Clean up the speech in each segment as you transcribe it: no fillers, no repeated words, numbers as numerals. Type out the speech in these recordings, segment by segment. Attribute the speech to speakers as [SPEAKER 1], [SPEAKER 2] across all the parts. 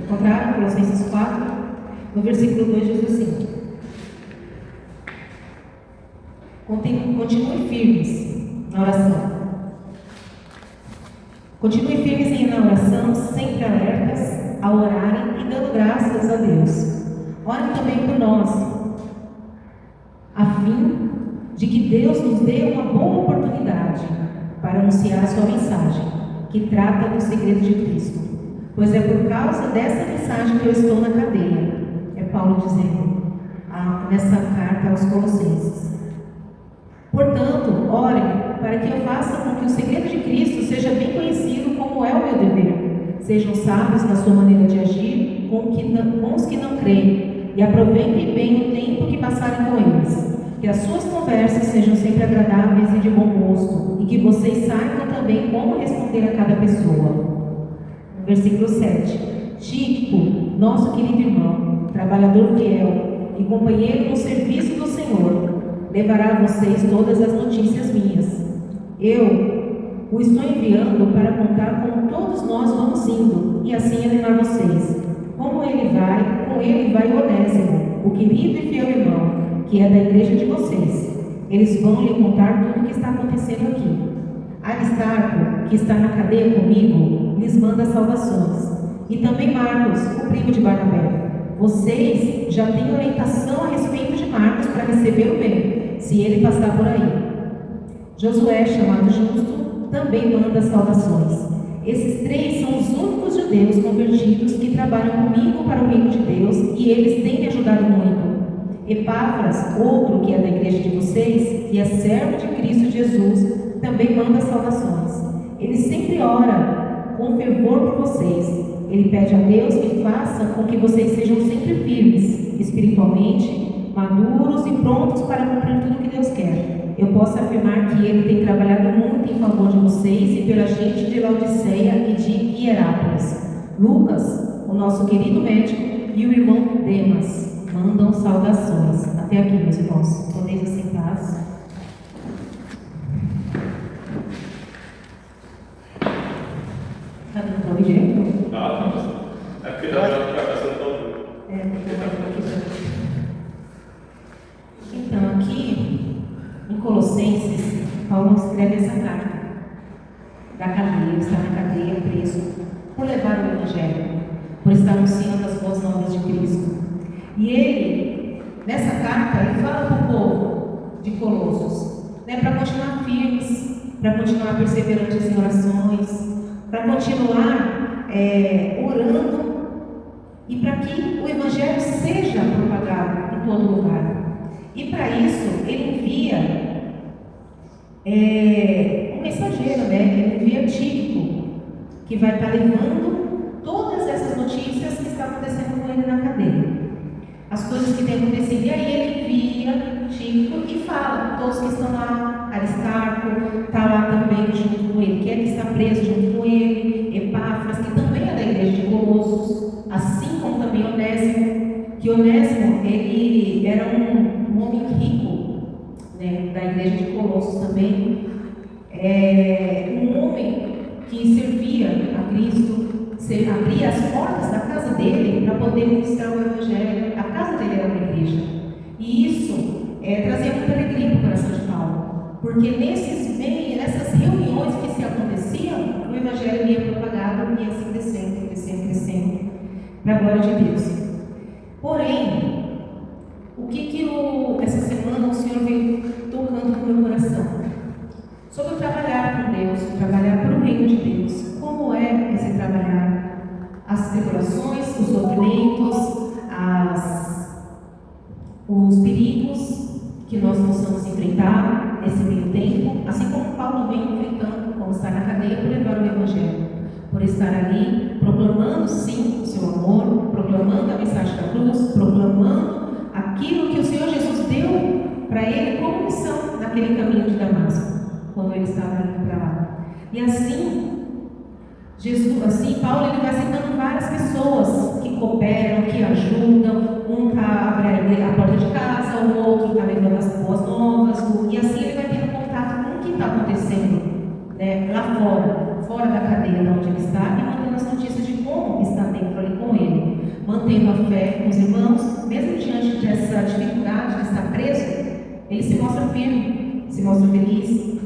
[SPEAKER 1] Encontraram? Colossenses 4, no versículo 2 diz assim: Continuem firmes na oração. Continuem firmes na oração, sempre alertas, a orarem e dando graças a Deus. Orem também por nós, a fim de que Deus nos dê uma boa oportunidade para anunciar a sua mensagem, que trata do segredo de Cristo. Pois é por causa dessa mensagem que eu estou na cadeia. É Paulo dizendo nessa carta aos Colossenses. Portanto, orem para que eu faça com que o segredo de Cristo seja bem conhecido, como é o meu dever. Sejam sábios na sua maneira de agir com os que não creem, e aproveitem bem o tempo que passarem com eles. Que as suas conversas sejam sempre agradáveis e de bom gosto, e que vocês saibam também como responder a cada pessoa. Versículo 7. Tíquico, nosso querido irmão, trabalhador fiel e companheiro no serviço do Senhor, levará a vocês todas as notícias minhas. Eu o estou enviando para contar como todos nós vamos indo, e assim animar vocês. Com ele vai Onésimo, o querido e fiel irmão, que é da igreja de vocês. Eles vão lhe contar tudo o que está acontecendo aqui. Aristarco, que está na cadeia comigo, lhes manda saudações. E também Marcos, o primo de Barnabé. Vocês já têm orientação a respeito de Marcos para recebê-lo bem, se ele passar por aí. Josué, chamado Justo, também manda saudações. Esses três são os únicos judeus convertidos que trabalham comigo para o reino de Deus, e eles têm me ajudado muito. Epáfras, outro que é da igreja de vocês, que é servo de Cristo Jesus, também manda saudações. Ele sempre ora com fervor por vocês. Ele pede a Deus que faça com que vocês sejam sempre firmes, espiritualmente, maduros e prontos para cumprir tudo o que Deus quer. Eu posso afirmar que ele tem trabalhado muito em favor de vocês e pela gente de Laodiceia e de Hierápolis. Lucas, o nosso querido médico, e o irmão Demas mandam saudações. Até aqui, meus irmãos. Podeis assentar-se. Está dando para ouvir direito?
[SPEAKER 2] É porque já está passando todo.
[SPEAKER 1] Então, aqui em Colossenses, Paulo escreve essa carta da cadeia. Ele está na cadeia, preso, por levar o Evangelho, por estar anunciando as boas novas de Cristo. E ele, nessa carta, ele fala para o povo de Colossos, para continuar firmes, para continuar perseverantes em orações, para continuar orando, e para que o Evangelho seja propagado em todo lugar. E para isso, ele envia um mensageiro, ele envia Tíquico, que vai estar levando todas essas notícias que estão acontecendo com ele na cadeia. As coisas que têm acontecido. E aí ele envia Tíquico e fala, todos que estão lá, Aristarco está lá também junto com ele, que ele está preso junto com ele, Epáfras, que também é da igreja de Colossos, assim como também Onésimo, que Onésimo, ele era um homem rico, da igreja de Colossos também, um homem que servia a Cristo, abria as portas da casa dele para poder ministrar o Evangelho. A casa dele era uma igreja, e isso trazia muita alegria para o coração de Paulo, porque nessas reuniões que se aconteciam, o Evangelho ia propagado e assim crescendo, para a glória de Deus. Porém, o que essa semana o Senhor veio tocando no meu coração? Sobre o trabalhar com Deus, trabalhar para o reino de Deus. Como é esse trabalhar? As tribulações, os sofrimentos, os perigos que nós possamos enfrentar nesse meio tempo, assim como Paulo vem enfrentando, como está na cadeia, por levar o Evangelho, por estar ali proclamando sim o seu amor, proclamando a mensagem da cruz, proclamando aquilo que o Senhor Jesus deu para ele como missão naquele caminho de Damasco, quando ele estava indo para lá. E Paulo ele vai citando várias pessoas que cooperam, que ajudam, um abre a porta de casa, o outro está levando as boas novas, e assim ele vai tendo contato com o que está acontecendo lá fora da cadeia onde ele está, e mandando as notícias de como está dentro ali com ele. mantendo a fé com os irmãos, mesmo diante dessa dificuldade de estar preso, ele se mostra firme, se mostra feliz,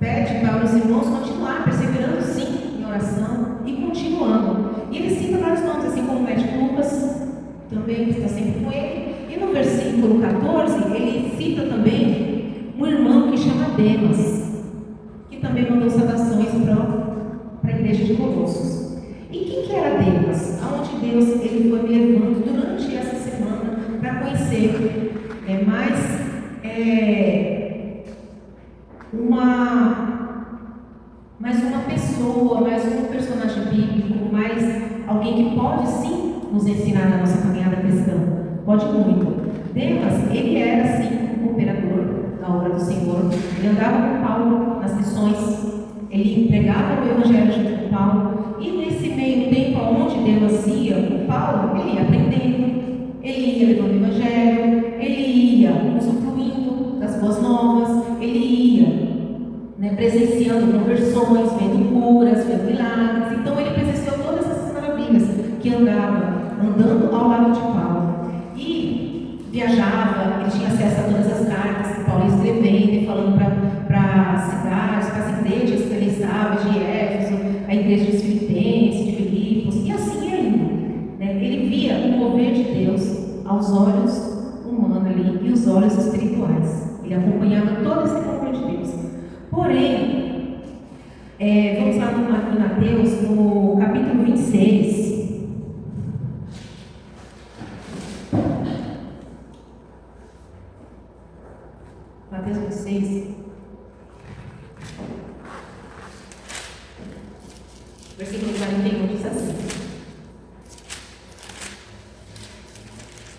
[SPEAKER 1] pede para os irmãos continuar, perseverando sim em oração e continuando. E ele cita vários nomes, assim como o médico Lucas, também está sempre com ele. E no versículo 14, ele cita também um irmão que chama Demas, que também mandou saudações para a igreja de Colossos. E quem que era Demas? Aonde Deus ele foi me levando durante essa semana para conhecer mais uma pessoa, mais um personagem bíblico, mais alguém que pode sim nos ensinar na nossa caminhada cristã. Pode muito. Demas, ele era sim um cooperador da obra do Senhor. Ele andava com Paulo nas missões, ele pregava o evangelho junto com Paulo, e nesse meio tempo onde Demas ia com Paulo, ele ia aprendendo, ele ia levando o evangelho, ele ia usufruindo das boas novas, ele ia presenciando conversões, vendo curas, vendo milagres. Então ele presenciou todas essas maravilhas que andando ao lado de Paulo. E viajava, ele tinha acesso a todas as cartas que Paulo ia escrevendo e falando para as cidades, para as igrejas que ele estava, de Éfeso, a igreja dos Filipenses, de Filipos, e assim ia indo. Ele via o mover de Deus aos olhos humanos ali e os olhos espirituais. Ele acompanhava todo esse mover de Deus. Porém, vamos lá em Mateus, no capítulo 26. Mateus 26. Versículo 41 diz assim: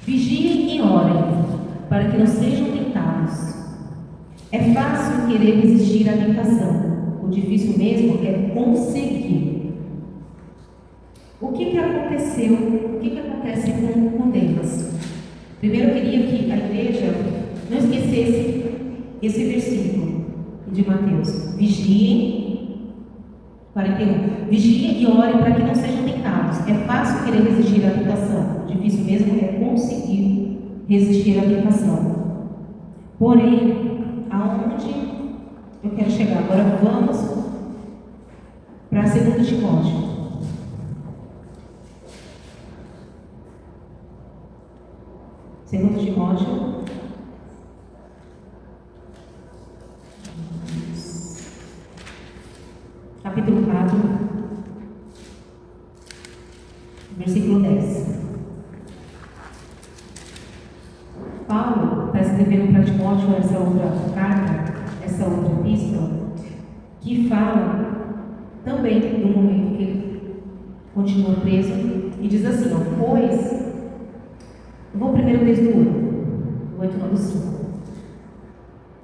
[SPEAKER 1] Vigiem e orem, para que não sejam tentados. É fácil querer resistir à tentação, o difícil mesmo é conseguir. O que aconteceu? O que acontece com Demas? Primeiro eu queria que a igreja não esquecesse esse versículo de Mateus. Vigiem, 41. Vigiem e orem para que não sejam tentados. É fácil querer resistir à tentação, o difícil mesmo é conseguir resistir à tentação. Porém, aonde eu quero chegar? Agora vamos para 2 Timóteo. Segundo Timóteo, capítulo 4, versículo 10. Paulo está escrevendo para Timóteo essa outra carta, essa outra epístola, que fala também do momento que ele continua preso, e diz assim, pois, eu vou primeiro desde o 8, não do 5.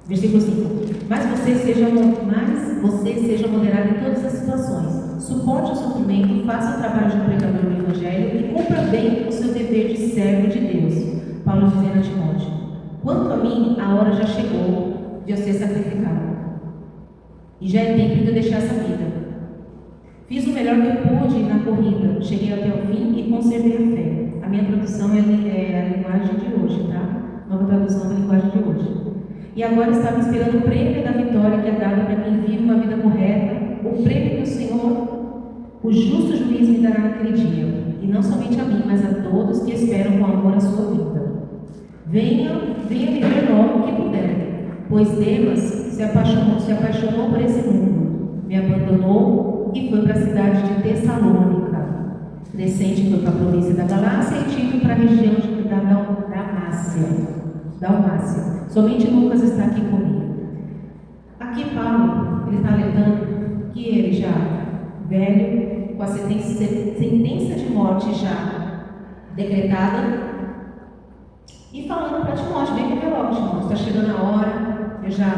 [SPEAKER 1] Versículo 5. Mas você seja moderado em todas as situações. Suporte o sofrimento, faça o trabalho de um pregador do Evangelho e cumpra bem o seu dever de servo de Deus. Paulo dizendo a Timóteo: quanto a mim, a hora já chegou de eu ser sacrificado. E já é tempo de eu deixar essa vida. Fiz o melhor que eu pude na corrida, cheguei até o fim e conservei a fé. A minha tradução é a linguagem de hoje, tá? Nova tradução da linguagem de hoje. E agora estava esperando o prêmio da vitória que é dado para quem vive uma vida correta, o prêmio que o Senhor, o justo juiz, me dará naquele dia. E não somente a mim, mas a todos que esperam com amor a sua vida. Venha viver logo o que puder, pois Demas se apaixonou por esse mundo, me abandonou e foi para a cidade de Tessalônica. Crescente foi para a província da Galácia e Tito para a região da Dalmácia. Somente Lucas está aqui comigo. Aqui Paulo, ele está alertando que ele já velho, com a sentença de morte já decretada, e falando para Timóteo: vem viver logo, Timóteo, está chegando a hora, eu já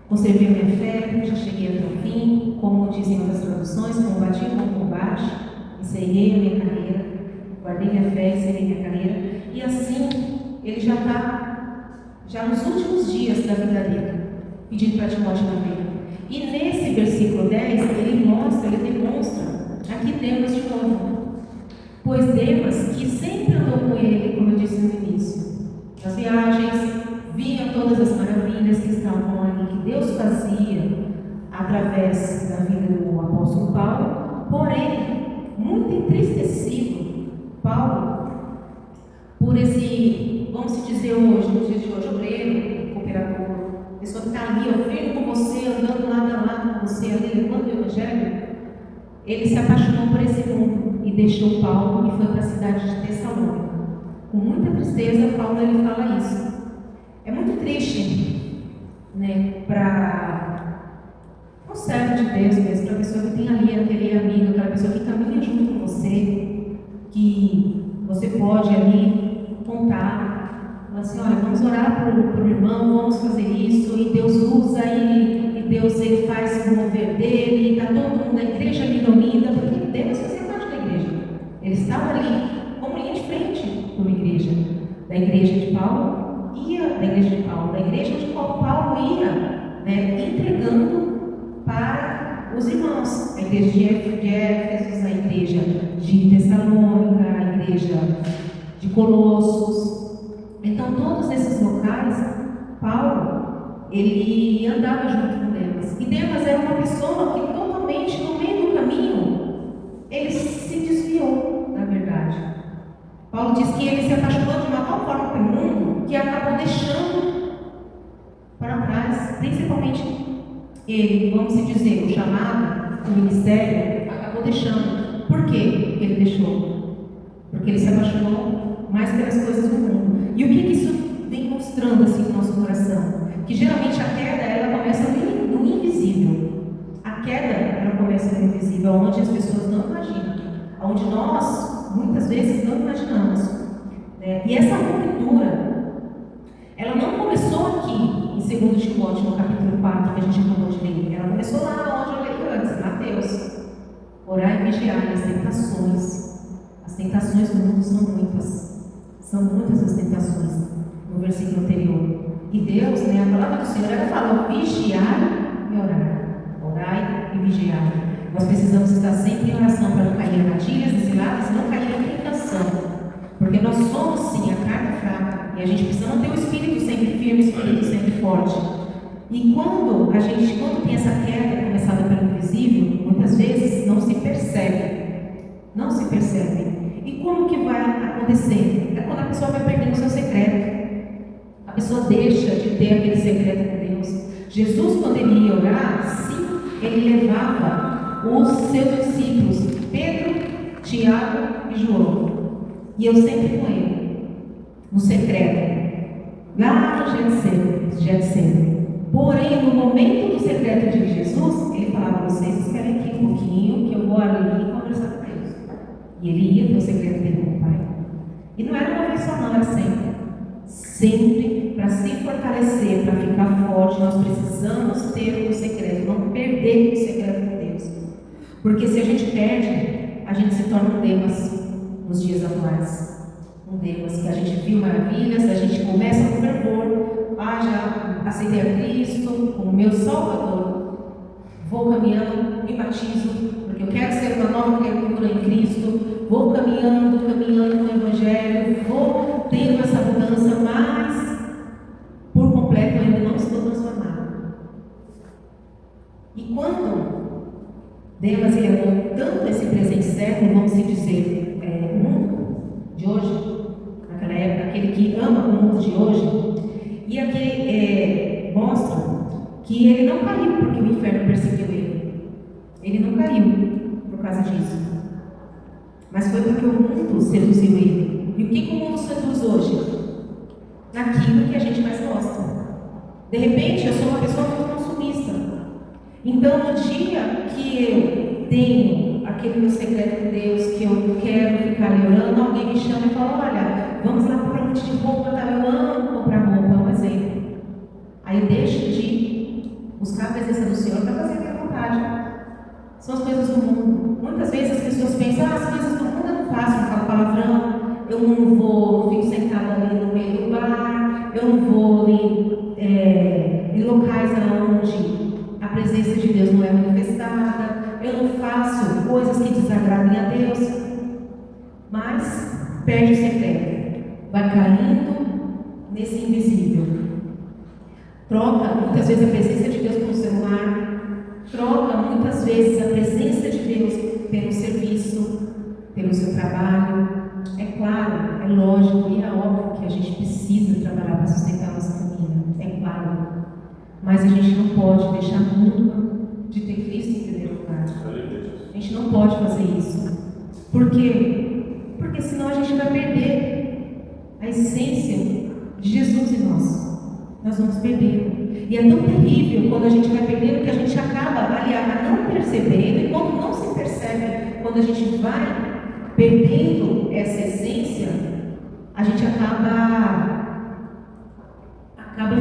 [SPEAKER 1] conservei a minha fé, já cheguei até o fim, como dizem outras traduções, combati o bom combate, encerrei a minha carreira, guardei minha fé, encerrei minha carreira, e assim ele já está nos últimos dias da vida dele, pedindo para Timóteo também. E nesse versículo 10, ele demonstra aqui Demas de novo. Pois Demas, que sempre andou com ele, como eu disse no início, nas viagens, via todas as maravilhas que estavam ali, que Deus fazia através da vida do apóstolo Paulo, porém, muito entristecido, Paulo, por esse, vamos dizer hoje, nos dias de hoje, obreiro, cooperador, pessoa que está ali, ó, firme com você, andando lado a lado com você, ali, levando o Evangelho, ele se apaixonou por esse mundo e deixou Paulo e foi para a cidade de Tessalônica. Com muita tristeza, Paulo ele fala isso. É muito triste, né, para um servo de Deus mesmo, para a pessoa que tem ali aquele amigo, aquela pessoa que caminha junto com você, que você pode ali contar, falar assim, olha, vamos orar por irmão, vamos fazer isso, e Deus usa ele, e Deus ele faz o mover dele, está todo mundo na igreja ali unida, porque Deus fazia parte da igreja. Ele estava ali, como linha de frente de uma igreja, da igreja de Paulo, da igreja onde Paulo ia, né, entregando para os irmãos, a igreja de Éfeso, a igreja de Tessalônica, a igreja de Colossos. Então, todos esses locais, Paulo, ele andava junto com Demas. E Demas era uma pessoa que totalmente no meio do caminho, ele se desviou, na verdade. Paulo diz que ele se apaixonou de uma tal forma pelo mundo que acabou deixando para trás, principalmente ele, vamos dizer, o chamado, o ministério, acabou deixando. Por quê que ele deixou? Porque ele se apaixonou mais pelas coisas do mundo. E o que isso vem mostrando assim no nosso coração? Que geralmente a queda, ela começa no invisível. A queda, ela começa no invisível, onde as pessoas não imaginam, onde nós, muitas vezes, não imaginamos. E essa ruptura, ela não começou aqui, em 2 Timóteo, no capítulo 4, que a gente acabou de ler. Ela começou lá onde eu li antes, Mateus. Orar e vigiar as tentações. As tentações do mundo são muitas. São muitas as tentações, no versículo anterior. E Deus, a palavra do Senhor, ela fala vigiar e orar. Orai e vigiar. Nós precisamos estar sempre em oração para não cair em armadilhas, ciladas e não cair em tentação. Porque nós somos, sim, a carne fraca. E a gente precisa manter o espírito sempre firme, o espírito sempre forte. E quando tem essa queda começada pelo invisível, muitas vezes não se percebe. Não se percebe. E como que vai acontecer? É quando a pessoa vai perdendo o seu secreto. A pessoa deixa de ter aquele secreto com Deus. Jesus, quando ele ia orar, sim, ele levava os seus discípulos, Pedro, Tiago e João. E eu sempre com ele, no secreto, lá no Getsemane. Porém, no momento do secreto de Jesus, ele falava: vocês esperem aqui um pouquinho, que eu vou ali conversar com Deus. E ele ia para o secreto dele com o Pai. E não era uma vez só, não, era sempre. Sempre, para se fortalecer, para ficar forte, nós precisamos ter o secreto, não perder o secreto com Deus. Porque se a gente perde, a gente se torna um Demas nos dias atuais. Um Demas que a gente viu maravilhas, a gente começa com fervor, já aceitei a Cristo como meu Salvador, vou caminhando, me batizo, porque eu quero ser uma nova criatura em Cristo, vou caminhando com o Evangelho, vou tendo essa mudança, mas por completo eu ainda não estou transformado. E quando Demas levou tanto esse presente século, vamos dizer, o mundo de hoje, naquela época, aquele que ama o mundo de hoje, e aquele mostra que ele não caiu porque o inferno perseguiu ele. Ele não caiu por causa disso. Mas foi porque o mundo seduziu ele. E o que o mundo seduz hoje? Naquilo que a gente mais gosta. De repente, eu sou uma pessoa muito consumista. Então, no dia que eu tenho aquele meu secreto com Deus, que eu quero ficar ali orando, alguém me chama e fala: olha, vamos lá comprar um monte de roupa, tá? Eu amo comprar roupa, é um exemplo. Aí eu deixo de buscar a presença do Senhor para fazer a minha vontade. São as coisas do mundo. Muitas vezes as pessoas pensam: as coisas do mundo eu não faço, não falo palavrão, eu não fico sentada ali no meio do bar, eu não vou ali em locais onde a presença de Deus não é manifestada, eu não faço coisas que desagradem a Deus. mas perde o secreto, vai caindo nesse invisível. Troca muitas vezes a presença de Deus pelo celular, troca muitas vezes a presença de Deus pelo serviço, pelo seu trabalho. É claro, é lógico e é óbvio que a gente precisa trabalhar para sustentar a nossa família, é claro, mas a gente não pode deixar nunca de ter Cristo em primeiro lugar. A gente não pode fazer isso. Por quê? Porque senão a gente vai perder a essência de Jesus em nós. Nós vamos perder. E é tão terrível quando a gente vai perdendo que a gente acaba, aliás, não percebendo, e quando não se percebe, quando a gente vai perdendo essa essência, a gente acaba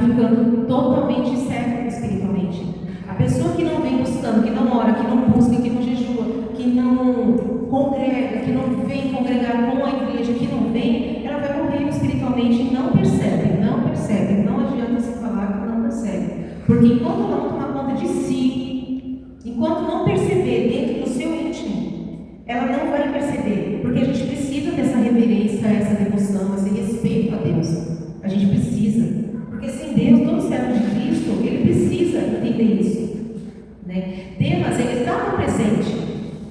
[SPEAKER 1] ficando totalmente cego espiritualmente. A pessoa que não vem buscando, que não ora, que não busca, que não jejua, que não congrega, que não vem congregar com a igreja, que não vem, ela vai morrendo espiritualmente e não percebe, não adianta se falar que não percebe. Porque enquanto ela não tomar conta de si, enquanto não perceber dentro do seu íntimo, ela não vai perceber, porque a gente precisa dessa reverência, essa devoção, esse respeito a Deus. A gente precisa, porque sem Deus, todo servo de Cristo, ele precisa entender isso, né? Demas, ele estava presente,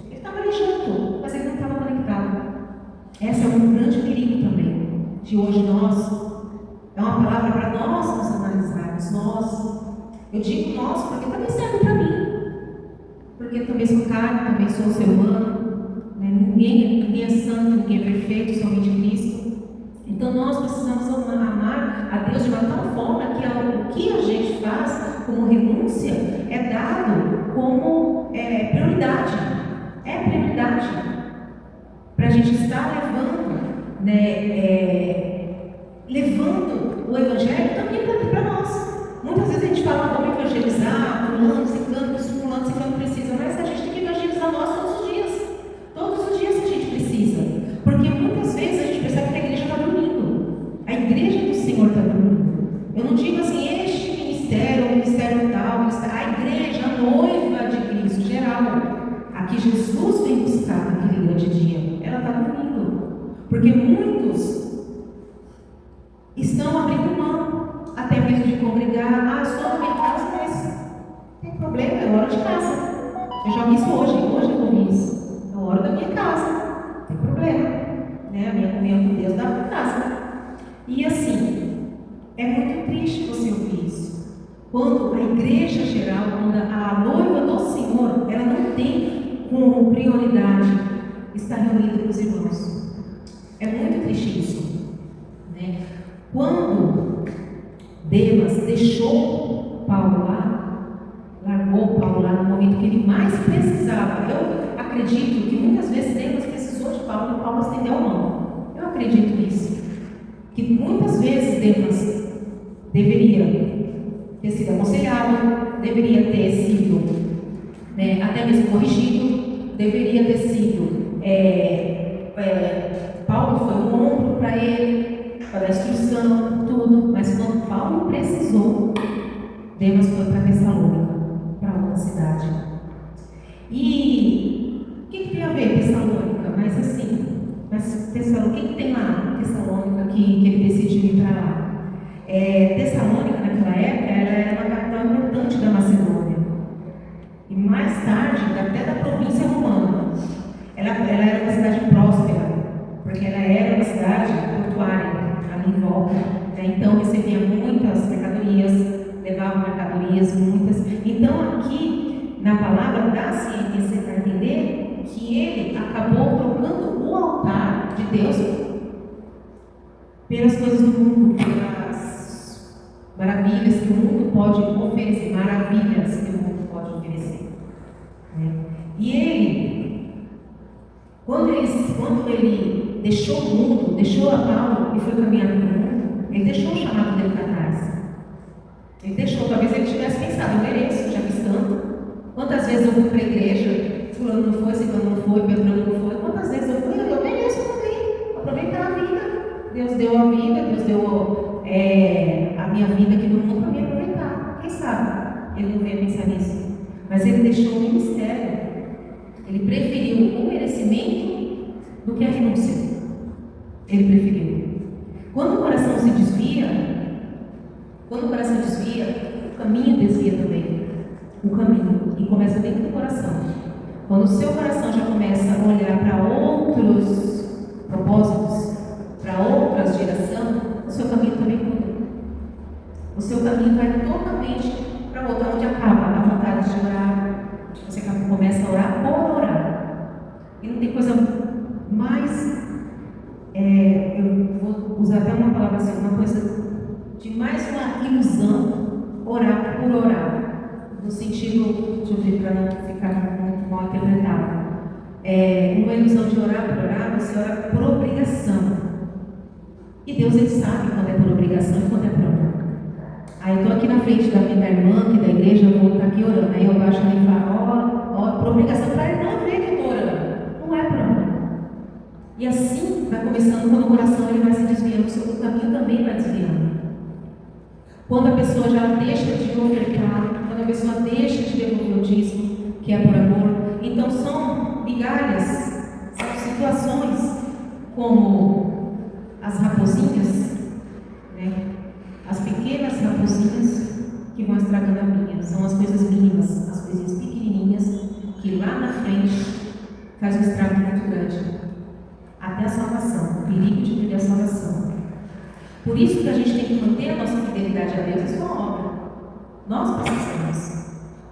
[SPEAKER 1] ele estava ali junto, mas ele não estava conectado. Esse é um grande perigo também, de hoje nós, é uma palavra para nós nos analisarmos, eu digo nós, porque também serve para mim, porque eu também sou carne, também sou ser humano, né? Ninguém é santo, ninguém é perfeito, somente Cristo. Então nós precisamos amar a Deus de uma tal forma que o que a gente faz como renúncia é dado como prioridade. É prioridade para a gente estar levando, levando o Evangelho também para nós. Muitas vezes a gente fala, vamos evangelizar, fulano, ciclano precisa, mas a gente tem que evangelizar nós todos os dias. Todos os dias a gente precisa. Porque muitas vezes a gente percebe que a igreja está dormindo. A igreja do Senhor está dormindo. Eu não digo assim, este ministério, o ministério tal, a igreja, a noiva de Cristo, geral. A que Jesus vem buscar naquele grande dia. Ela está dormindo. Porque muitos estão abrindo mão, até mesmo de congregar. Estou na minha casa, mas tem problema, é hora de casa. Eu já vi isso hoje eu ouvi isso. É hora da minha casa, tem problema, né? A minha comunhão com Deus dá para casa. E assim, é muito triste você ouvir isso. Quando a igreja geral, quando a noiva do Senhor, ela não tem como prioridade estar reunida com os irmãos. É muito triste isso, né? Quando Demas deixou Paulo lá, largou Paulo lá no momento que ele mais precisava. Eu acredito que muitas vezes Demas precisou de Paulo e Paulo estendeu a mão. Eu acredito nisso. Que muitas vezes Demas deveria ter sido aconselhado, deveria ter sido até mesmo corrigido, deveria ter sido. Paulo foi um ombro para ele, para a instrução, tudo, mas quando Paulo precisou, Demas foi para Tessalônica, para outra cidade. E o que tem a ver Tessalônica? Mas assim, Tessalônica, o que tem lá em Tessalônica que ele decidiu ir para lá? Tessalônica, naquela época, ela era uma capital importante da Macedônia. E mais tarde, até da província romana. Ela era uma cidade próspera, porque ela era uma cidade portuária, ali em volta. Então, recebia muitas mercadorias, levava mercadorias, muitas. Então, aqui, na palavra, dá-se a entender que ele acabou trocando o altar de Deus pelas coisas do mundo, pelas maravilhas que o mundo pode oferecer, E ele, quando ele deixou o mundo, deixou a Paulo e foi caminhar para o mundo, ele deixou o chamado dele para trás. Ele deixou, talvez ele tivesse pensado, eu mereço, já fiz tanto. Quantas vezes eu fui para a igreja, fulano não foi, ciclano não foi, Pedro não foi. Quantas vezes eu fui, eu mereço também, aproveitar a vida. Deus deu a vida, Deus deu a minha vida aqui no mundo para me aproveitar. Quem sabe? Ele não veio pensar nisso. Mas ele deixou o ministério. Ele preferiu o merecimento do que a renúncia. Ele preferiu. Quando o coração se desvia, o caminho desvia também. O caminho. E começa dentro do coração. Quando o seu coração já começa a olhar para outros propósitos, para outras direções, o seu caminho também muda. O seu caminho vai totalmente para outra, onde acaba a vontade de orar. Você começa a orar por orar. E não tem coisa mais, eu vou usar até uma palavra assim, uma coisa de mais uma ilusão, orar por orar. No sentido, deixa eu ver para não ficar muito mal interpretado. Uma ilusão de orar por orar, você ora por obrigação. E Deus, Ele sabe quando é por obrigação e quando é por amor. Aí eu estou aqui na frente da minha irmã, que da igreja, eu vou estar aqui orando. Aí eu baixo ali e falo, ó, por obrigação, para a irmã ver que eu estou orando. Não é por amor. E assim vai começando, quando o coração ele vai se desviando, o seu caminho também vai desviando. Quando a pessoa já deixa de ofertar, quando a pessoa deixa de devolver o dízimo, que é por amor, então são migalhas, são situações como as raposinhas, né? As pequenas raposinhas que vão estragando a vinha. São as coisas mínimas, as coisinhas pequenininhas, que lá na frente faz um estrago muito grande. Até a salvação, o perigo de perder a salvação. Por isso que a gente tem que manter a nossa fidelidade a Deus e sua obra. Nós precisamos.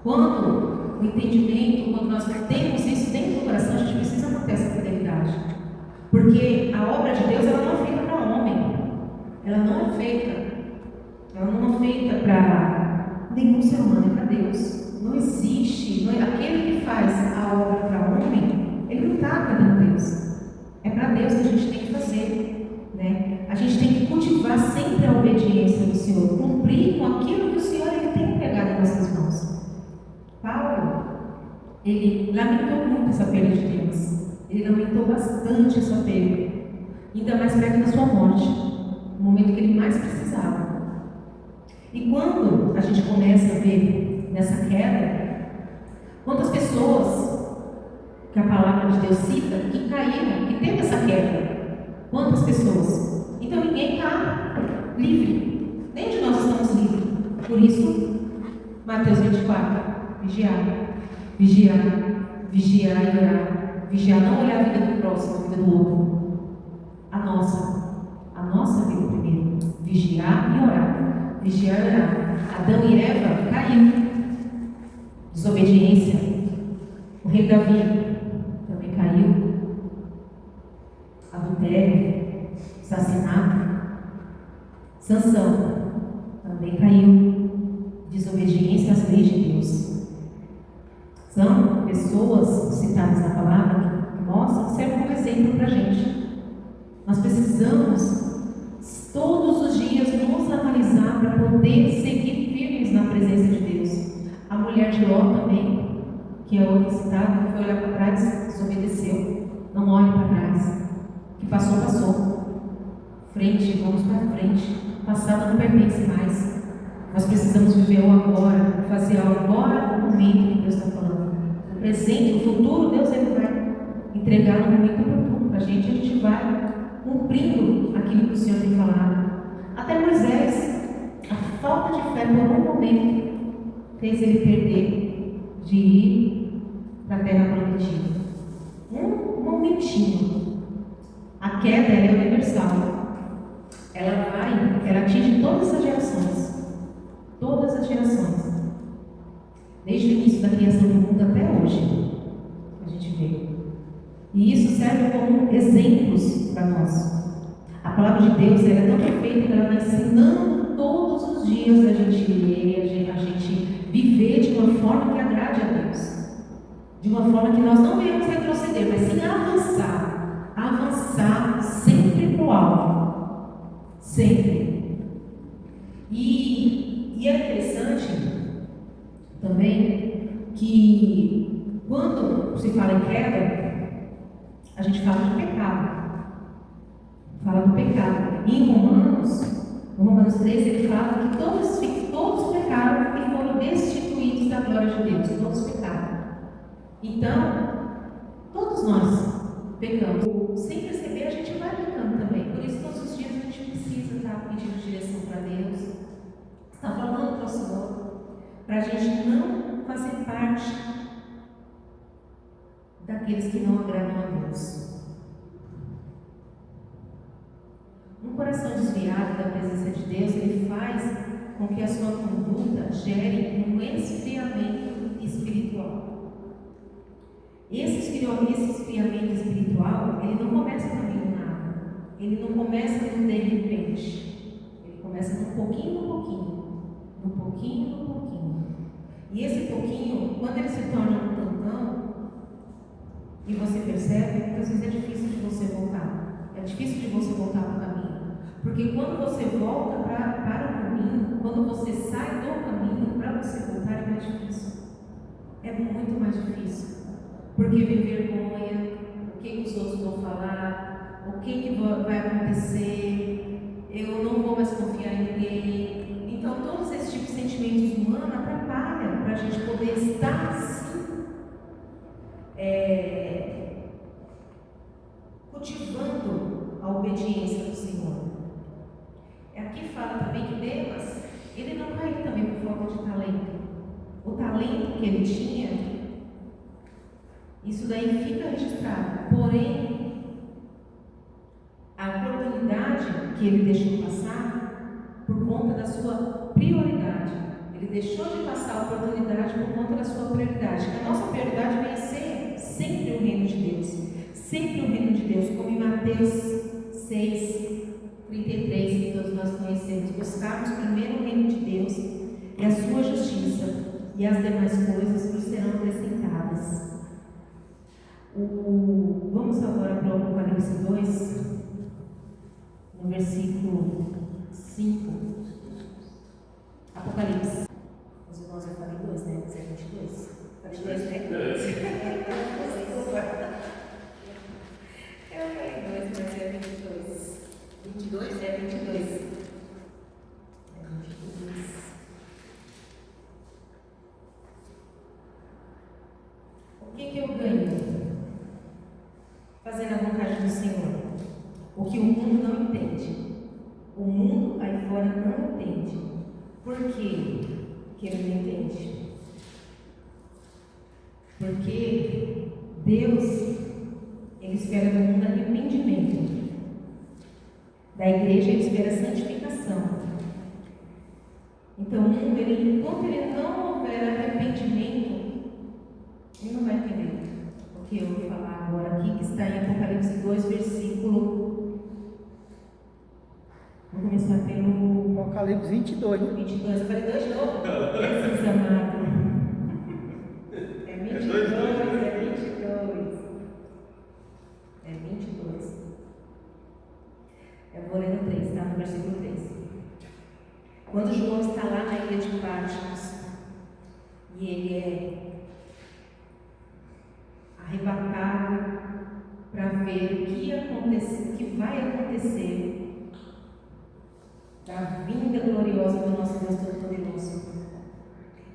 [SPEAKER 1] Quando o entendimento, quando nós temos isso dentro do coração, a gente precisa manter essa fidelidade. Porque a obra de Deus, ela não é feita para homem. Ela não é feita para nenhum ser humano, é para Deus. Não existe. Aquele que faz a obra para homem, ele não está agradando Deus. É para Deus que a gente tem que fazer, né? A gente tem que cultivar sempre a obediência do Senhor, cumprir com aquilo que o Senhor ele tem entregado em nossas mãos. Paulo, ele lamentou muito essa perda de Deus. Ele lamentou bastante essa perda, ainda mais perto da sua morte, no momento que ele mais precisava. E quando a gente começa a ver nessa queda, quantas pessoas que a palavra de Deus cita, que caíram, que teve essa queda. Quantas pessoas? Então ninguém está livre. Nem de nós estamos livres. Por isso, Mateus 24, vigiar. Vigiar, vigiar e orar. Vigiar, não olhar a vida do próximo, a vida do outro. A nossa vida primeiro. Vigiar e orar. Vigiar e orar. Adão e Eva caíram. Desobediência. O rei Davi também caiu. Adultério, assassinato. Sansão também caiu. Desobediência às leis de Deus. São pessoas citadas na palavra que mostram, que servem como exemplo para a gente. Nós precisamos todos os dias nos analisar para poder seguir firmes na presença de Deus. A mulher de Ló também, que é outra citada, que foi olhar para trás, desobedeceu. Não olhe para trás. O que passou, passou. Frente, vamos para frente. Passado não pertence mais. Nós precisamos viver o agora, fazer o agora no momento que Deus está falando. O presente, o futuro, Deus ele vai entregar no momento oportuno para a gente vai cumprindo aquilo que o Senhor tem falado. Até Moisés, a falta de fé por um momento fez ele perder de ir para a terra prometida. Um momentinho. A queda é universal. Ela atinge todas as gerações. Todas as gerações. Desde o início da criação do mundo até hoje. A gente vê. E isso serve como exemplos para nós. A palavra de Deus ela é tão perfeita que ela vai ensinando todos os dias a gente ler, a gente viver de uma forma que agrade a Deus. De uma forma que nós não venhamos retroceder, mas sim avançar. Avançar sempre para o alvo. Sempre. E é interessante também que quando se fala em queda, a gente fala de pecado. Fala do pecado. E em Romanos 13, ele fala que todos pecaram e foram destituídos da glória de Deus. Todos pecaram. Então, todos nós pecamos. Sem perceber, a gente vai pecando também. coração desviado da presença de Deus, ele faz com que a sua conduta gere um esfriamento espiritual. Esse esfriamento espiritual, ele não começa também do nada. Ele não começa no de repente. Ele começa no pouquinho, no pouquinho. No pouquinho, no pouquinho. E esse pouquinho, quando ele se torna um tantão, e você percebe, muitas vezes é difícil de você voltar. É difícil de você voltar para o caminho. Porque quando você volta para o caminho, quando você sai do caminho, para você voltar é mais difícil. É muito mais difícil. Porque vem vergonha, o que os outros vão falar, o que vai acontecer, eu não vou mais confiar em ninguém. Então, todos esses tipos de sentimentos humanos atrapalham para a gente poder estar assim, cultivando a obediência do Senhor. Aqui fala também que Demas, ele não caiu também por falta de talento. O talento que ele tinha, isso daí fica registrado. Porém, a oportunidade que ele deixou passar por conta da sua prioridade. Ele deixou de passar a oportunidade por conta da sua prioridade. Que a nossa prioridade vem ser sempre o reino de Deus. Sempre o reino de Deus, como em Mateus 6, 33, que todos nós conhecemos. Buscarmos primeiro o reino de Deus e a sua justiça, e as demais coisas nos serão acrescentadas. Vamos agora para o Apocalipse 2, no versículo 5. Apocalipse. Os irmãos, eu falei 2, né? Mas é 22. Falei 2, né? Eu falei 2, mas é 22. 22? É 22. É 22. O que eu ganho fazendo a vontade do Senhor? O que o mundo não entende. O mundo aí fora não entende. Por que ele não entende? Porque Deus, ele espera do mundo arrependimento. Da igreja, ele espera santificação. Então, o mundo, enquanto ele não houver arrependimento, ele não vai entender o que eu vou falar agora aqui, que está em Apocalipse 2, versículo. Vou começar pelo
[SPEAKER 3] Apocalipse 22.
[SPEAKER 1] 22. Eu falei 2 de novo? Jesus amado. É 22, é 22. É 22. Eu vou ler no 3, tá? No versículo 3. Quando João está lá na ilha de Patmos, e ele é arrebatado para ver o que vai acontecer da vinda gloriosa do nosso Deus Todo-Poderoso.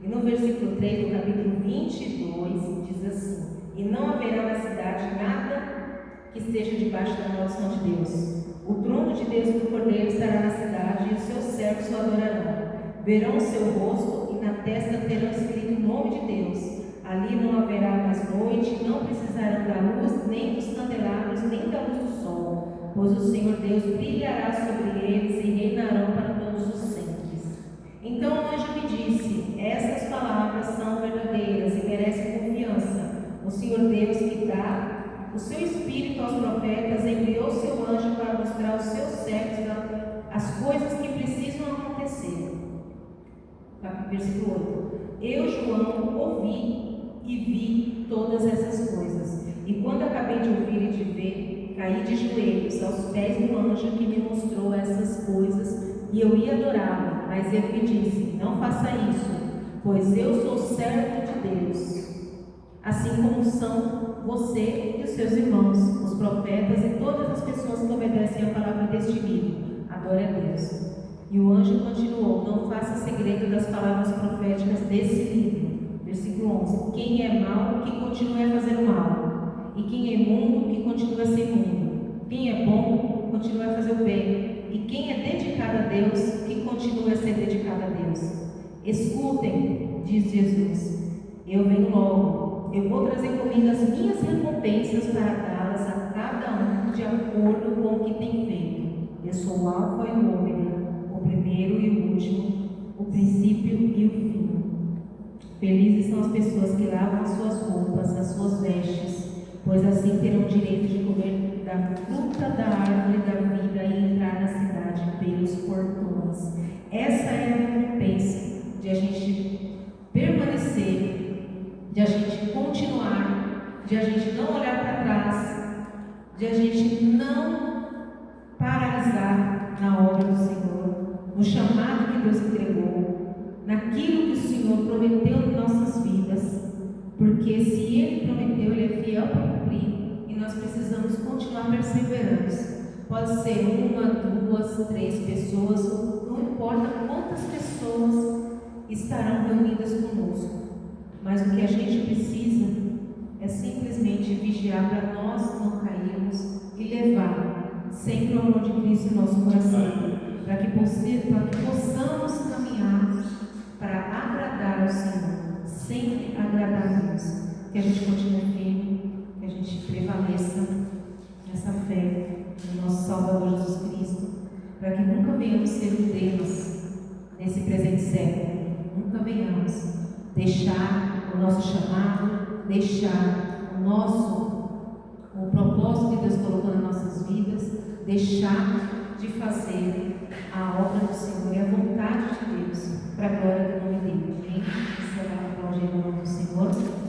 [SPEAKER 1] E no versículo 3 do capítulo 22 diz assim: e não haverá na cidade nada que esteja debaixo da maldição de Deus. O trono de Deus e do Cordeiro estará na cidade, e os seus servos o adorarão. Verão o seu rosto, e na testa terão escrito o nome de Deus. Ali não haverá mais noite, não precisarão da luz, nem dos candelabros, nem da luz do sol, pois o Senhor Deus brilhará sobre eles e reinarão para todos os sempre. Então o anjo me disse: essas palavras são verdadeiras e merecem confiança. O Senhor Deus, que dá o seu Espírito aos profetas, enviou seu anjo para mostrar aos seus servos as coisas que precisam acontecer. Versículo 8. Eu, João, ouvi e vi todas essas coisas. E quando acabei de ouvir e de ver, caí de joelhos aos pés do anjo que me mostrou essas coisas, e eu ia adorá-lo. Mas ele me disse: não faça isso, pois eu sou servo de Deus, assim como são você e os seus irmãos, os profetas e todas as pessoas que obedecem a palavra deste livro. Adore a Deus. E o anjo continuou: não faça segredo das palavras proféticas desse livro. Versículo 11. Quem é mau, que continue a fazer o mal. E quem é imundo, que continue a ser imundo. Quem é bom, continue a fazer o bem. E quem é dedicado a Deus, que continue a ser dedicado a Deus. Escutem, diz Jesus: eu venho logo. Eu vou trazer comigo as minhas recompensas para dá-las a cada um de acordo com o que tem feito. Eu sou o Alfa e o Ômega, o primeiro e o último, o princípio e o fim. Felizes são as pessoas que lavam as suas roupas, as suas vestes, pois assim terão direito de comer da fruta da árvore da vida e entrar na cidade pelos portões. Essa é a recompensa de a gente permanecer, de a gente continuar, de a gente não olhar para trás, de a gente não paralisar na obra do Senhor, no chamado que Deus entregou, naquilo que o Senhor prometeu em nossas vidas, porque se Ele prometeu, Ele é fiel para cumprir, e nós precisamos continuar perseverantes. Pode ser 1, 2, 3 pessoas, não importa quantas pessoas estarão reunidas conosco, mas o que a gente precisa é simplesmente vigiar para nós não cairmos e levar sempre o amor de Cristo em nosso coração, para que possamos caminhar para agradar ao Senhor, sempre agradar a Deus, que a gente continue firme, que a gente prevaleça nessa fé no nosso Salvador Jesus Cristo, para que nunca venhamos ser o Deus nesse presente século, nunca venhamos deixar o nosso chamado, deixar o propósito que Deus colocou nas nossas vidas, deixar de fazer a obra do Senhor e a vontade de Deus, para a glória do nome dele. Amém? Será o nome do Senhor.